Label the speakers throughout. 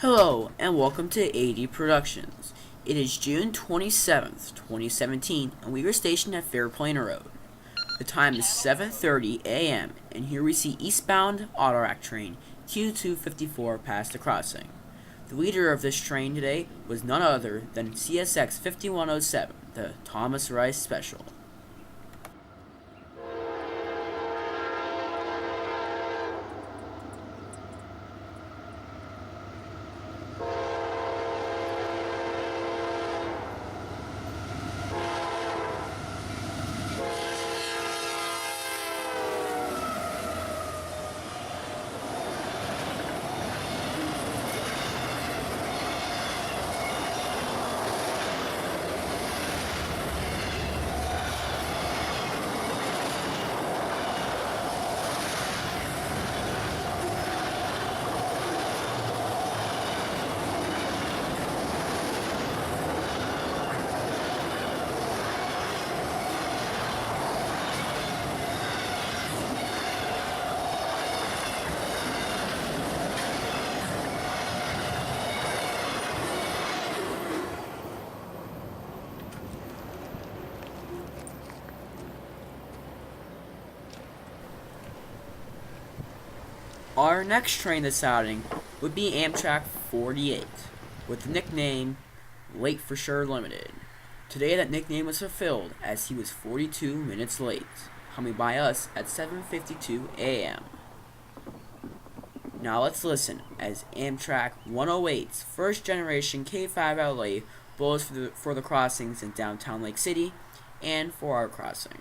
Speaker 1: Hello, and welcome to AD Productions. It is June 27th, 2017, and we are stationed at Fairplaner Road. The time is 7:30 a.m., and here we see eastbound Autorack train Q254 pass the crossing. The leader of this train today was none other than CSX 5107, the Thomas Rice Special. Our next train this outing would be Amtrak 48, with the nickname Late for Sure Limited. Today that nickname was fulfilled as he was 42 minutes late, coming by us at 7:52 a.m. Now let's listen as Amtrak 108's first generation K5 LA blows for the crossings in downtown Lake City and for our crossing.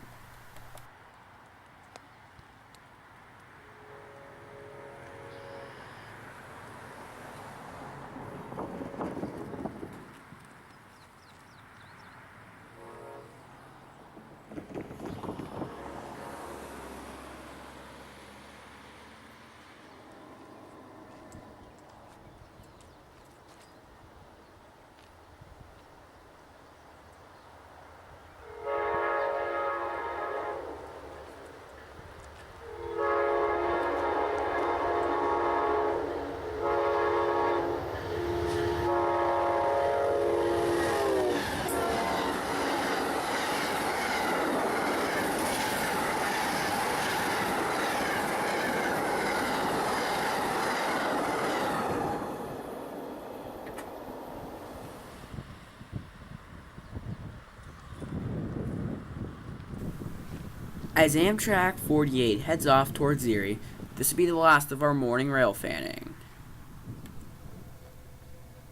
Speaker 1: As Amtrak 48 heads off towards Erie, this will be the last of our morning rail fanning.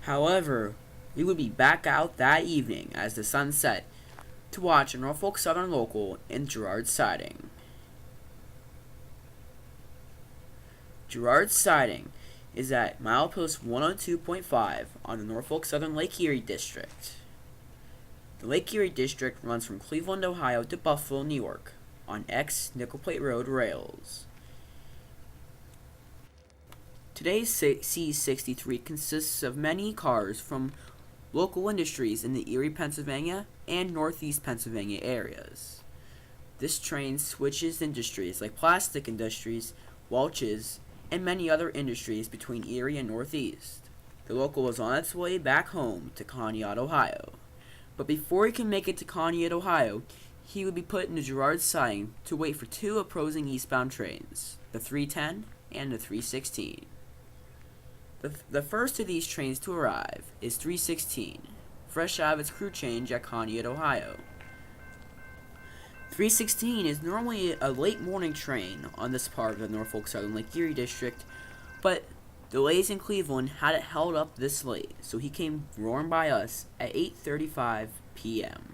Speaker 1: However, we would be back out that evening as the sun set to watch a Norfolk Southern local in Girard siding. Girard siding is at milepost 102.5 on the Norfolk Southern Lake Erie District. The Lake Erie District runs from Cleveland, Ohio to Buffalo, New York, on Nickel Plate Road rails. Today's C63 consists of many cars from local industries in the Erie, Pennsylvania and Northeast Pennsylvania areas. This train switches industries like plastic industries, Welch's, and many other industries between Erie and Northeast. The local is on its way back home to Conneaut, Ohio. But before he can make it to Conneaut, Ohio, he would be put into Girard siding to wait for two opposing eastbound trains, the 310 and the 316. The first of these trains to arrive is 316, fresh out of its crew change at Conneaut, Ohio. 316 is normally a late morning train on this part of the Norfolk Southern Lake Erie District, but delays in Cleveland had it held up this late, so he came roaring by us at 8:35 p.m.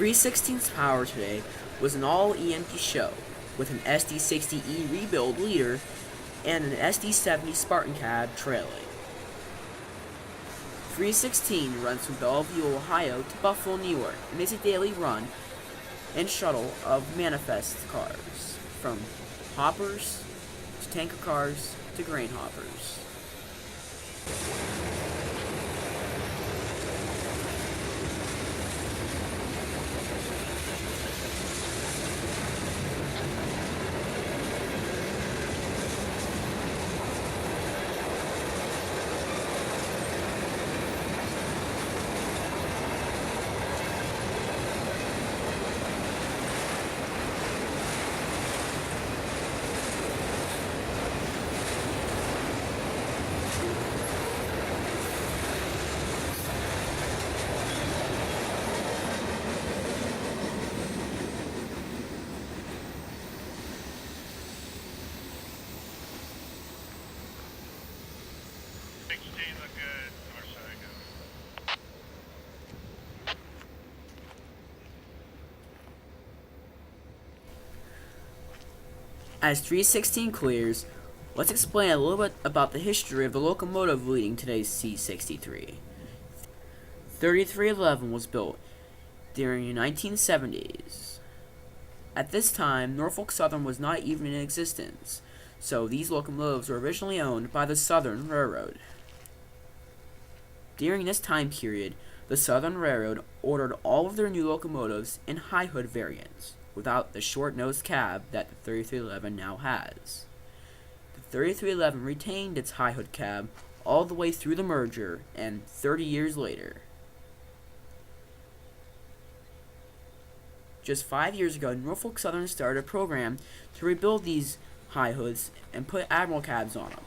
Speaker 1: 316's power today was an all-EMP show with an SD60E rebuild leader and an SD70 Spartan cab trailing. 316 runs from Bellevue, Ohio to Buffalo, New York, and is a daily run and shuttle of manifest cars, from hoppers to tanker cars to grain hoppers. As 316 clears, let's explain a little bit about the history of the locomotive leading today's C63. 3311 was built during the 1970s. At this time, Norfolk Southern was not even in existence, so these locomotives were originally owned by the Southern Railroad. During this time period, the Southern Railroad ordered all of their new locomotives in high hood variants, without the short-nosed cab that the 3311 now has. The 3311 retained its high hood cab all the way through the merger, and 30 years later. Just 5 years ago, Norfolk Southern started a program to rebuild these high hoods and put Admiral cabs on them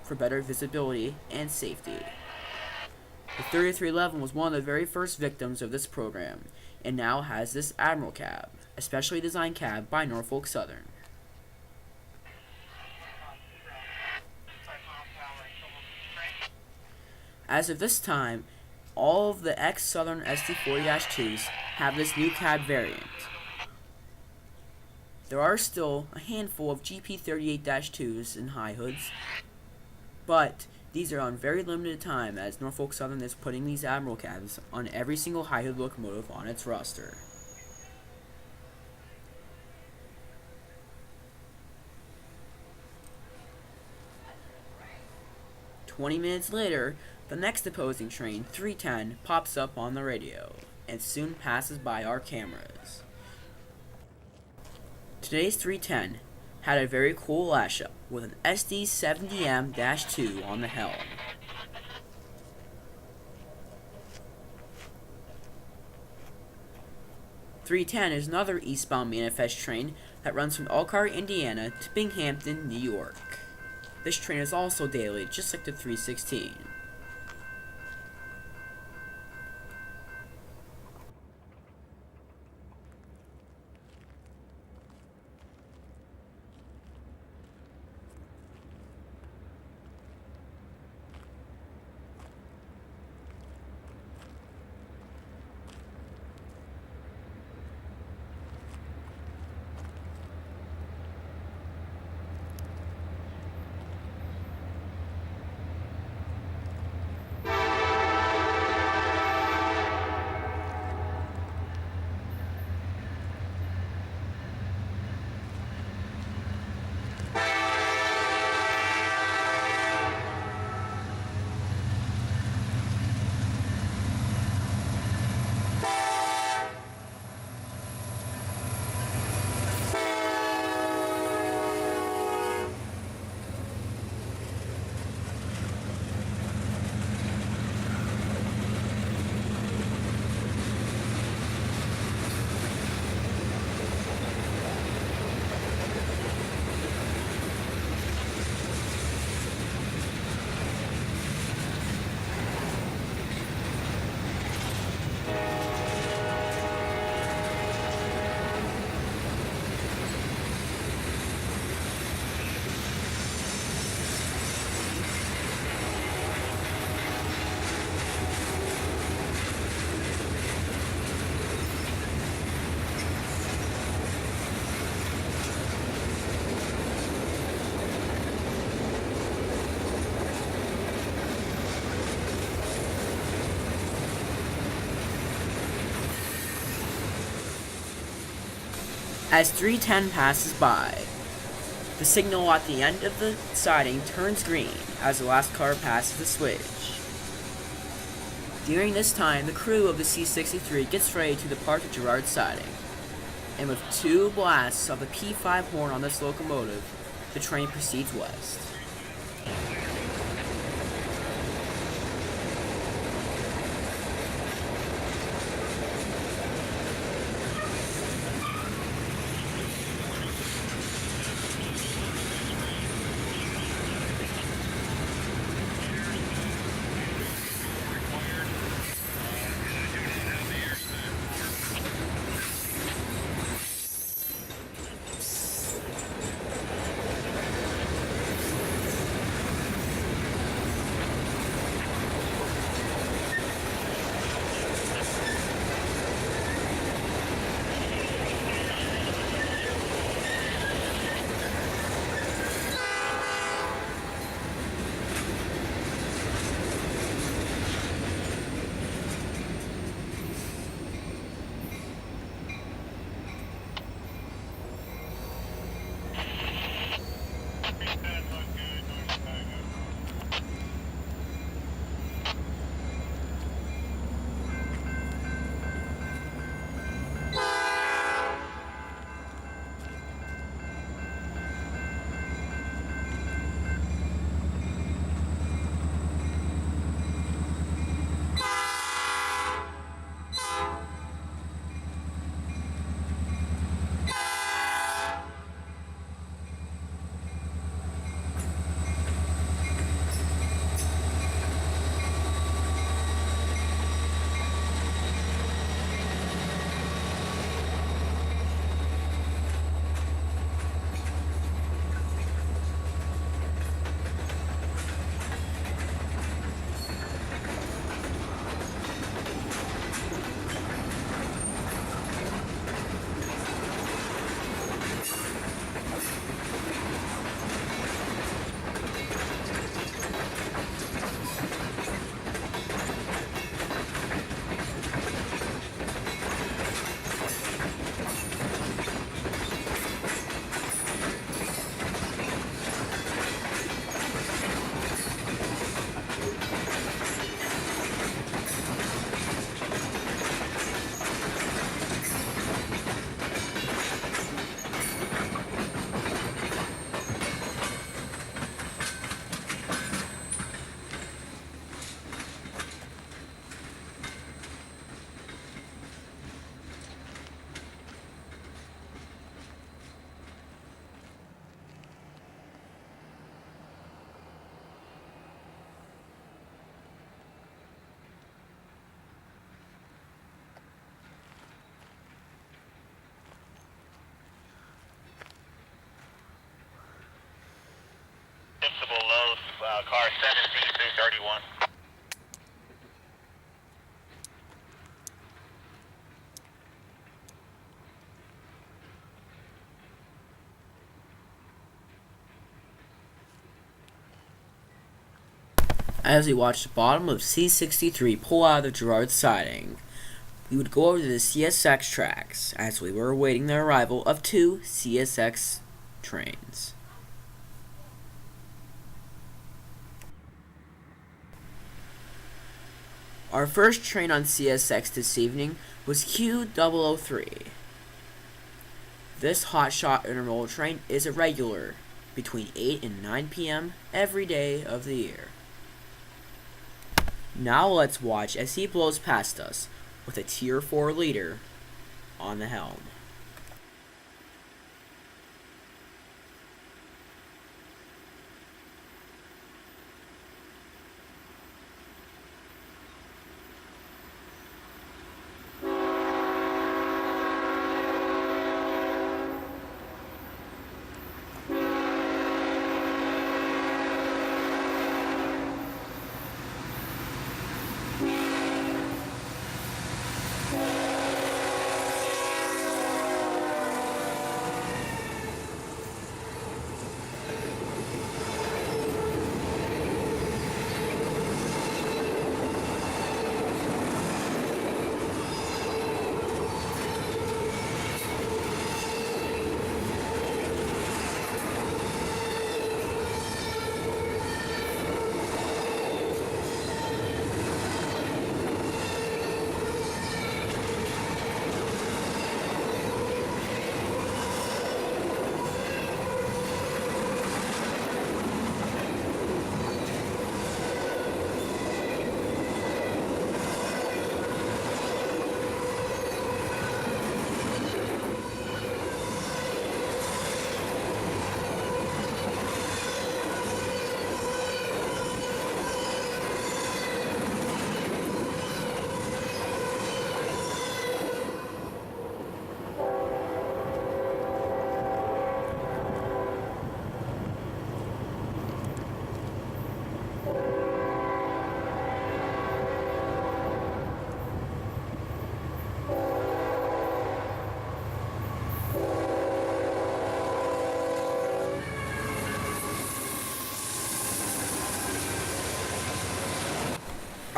Speaker 1: for better visibility and safety. The 3311 was one of the very first victims of this program, and now has this Admiral cab, a specially designed cab by Norfolk Southern. As of this time, all of the ex-Southern SD40-2s have this new cab variant. There are still a handful of GP38-2s in high hoods, but these are on very limited time, as Norfolk Southern is putting these Admiral cabs on every single high hood locomotive on its roster. "20 minutes later, the next opposing train, 310, pops up on the radio, and soon passes by our cameras. Today's 310 had a very cool lash-up with an SD70M-2 on the helm. "310 is another eastbound manifest train that runs from Elkhart, Indiana to Binghamton, New York. This train is also daily, just like the 316. As 310 passes by, the signal at the end of the siding turns green as the last car passes the switch. During this time, the crew of the C63 gets ready to depart the Girard siding, and with 2 blasts of the P5 horn on this locomotive, the train proceeds west.
Speaker 2: Car 7C331.
Speaker 1: As we watched the bottom of C63 pull out of the Girard siding, we would go over to the CSX tracks as we were awaiting the arrival of 2 CSX trains. Our first train on CSX this evening was Q003. This hotshot intermodal train is a regular between 8 and 9 p.m. every day of the year. Now let's watch as he blows past us with a Tier 4 leader on the helm.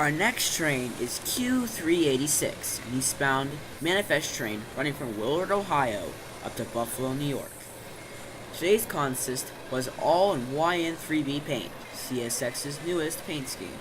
Speaker 1: Our next train is Q386, an eastbound manifest train running from Willard, Ohio up to Buffalo, New York. Today's consist was all in YN3B paint, CSX's newest paint scheme.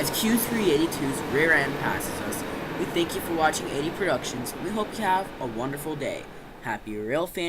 Speaker 1: As Q382's rear end passes us, we thank you for watching 80 Productions, and we hope you have a wonderful day. Happy Railfanning.